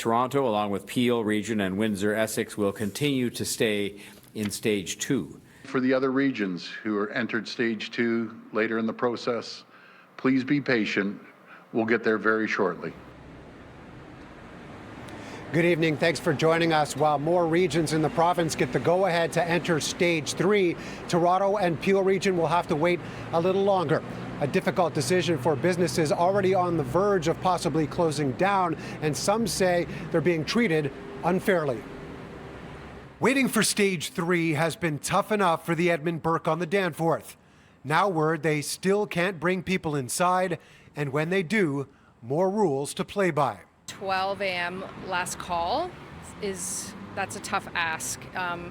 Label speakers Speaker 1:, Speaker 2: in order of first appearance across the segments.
Speaker 1: Toronto, along with Peel Region and Windsor-Essex, will continue to stay in Stage 2.
Speaker 2: For the other regions who are entered Stage 2 later in the process, please be patient. We'll get there very shortly.
Speaker 3: Good evening. Thanks for joining us. While more regions in the province get the go-ahead to enter Stage 3, Toronto and Peel Region will have to wait a little longer. A difficult decision for businesses already on the verge of possibly closing down, and some say they're being treated unfairly. Waiting for Stage 3 has been tough enough for the Edmund Burke on the Danforth. Now word they still can't bring people inside, and when they do, more rules to play by.
Speaker 4: 12 a.m. last call that's a tough ask.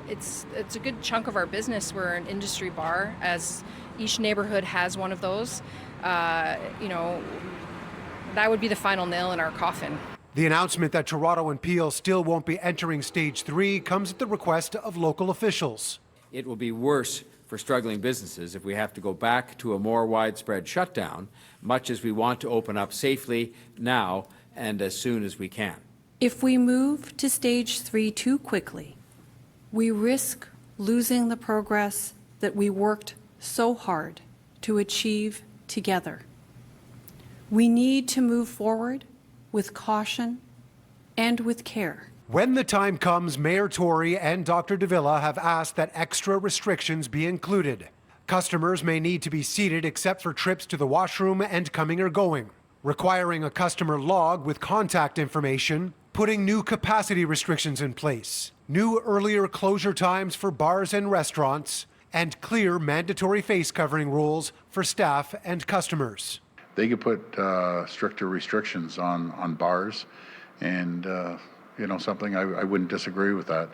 Speaker 4: It's a good chunk of our business. We're an industry bar, as each neighborhood has one of those. That would be the final nail in our coffin.
Speaker 3: The announcement that Toronto and Peel still won't be entering Stage 3 comes at the request of local officials.
Speaker 1: It will be worse for struggling businesses if we have to go back to a more widespread shutdown, much as we want to open up safely now and as soon as we can.
Speaker 5: If we move to Stage 3 too quickly, we risk losing the progress that we worked so hard to achieve together. We need to move forward with caution and with care.
Speaker 3: When the time comes, Mayor Tory and Dr. Davila have asked that extra restrictions be included. Customers may need to be seated except for trips to the washroom and coming or going, requiring a customer log with contact information, putting new capacity restrictions in place, new earlier closure times for bars and restaurants, and clear mandatory face covering rules for staff and customers.
Speaker 2: They could put stricter restrictions on bars, and something I wouldn't disagree with that.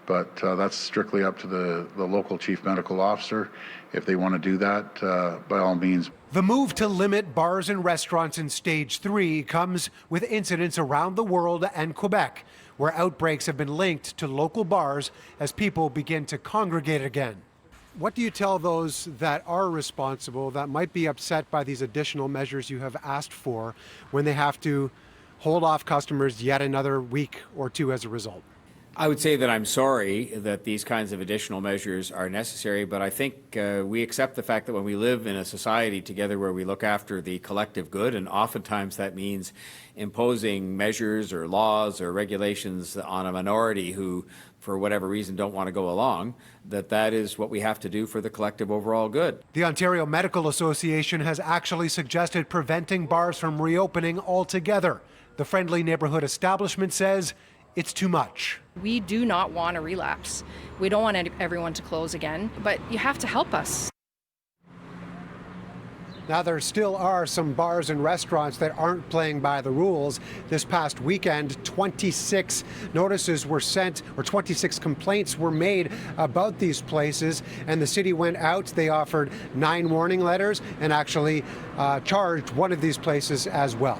Speaker 2: But that's strictly up to the local chief medical officer. If they want to do that, by all means.
Speaker 3: The move to limit bars and restaurants in Stage 3 comes with incidents around the world and Quebec, where outbreaks have been linked to local bars as people begin to congregate again. What do you tell those that are responsible, that might be upset by these additional measures you have asked for, when they have to hold off customers yet another week or two as a result?
Speaker 1: I would say that I'm sorry that these kinds of additional measures are necessary, but I think we accept the fact that when we live in a society together where we look after the collective good, and oftentimes that means imposing measures or laws or regulations on a minority who, for whatever reason, don't want to go along, that is what we have to do for the collective overall good.
Speaker 3: The Ontario Medical Association has actually suggested preventing bars from reopening altogether. The Friendly Neighborhood Establishment says it's too much.
Speaker 4: We do not want a relapse. We don't want everyone to close again, but you have to help us.
Speaker 3: Now, there still are some bars and restaurants that aren't playing by the rules. This past weekend, 26 notices were sent, or 26 complaints were made about these places, and the city went out. They offered 9 warning letters and actually charged one of these places as well.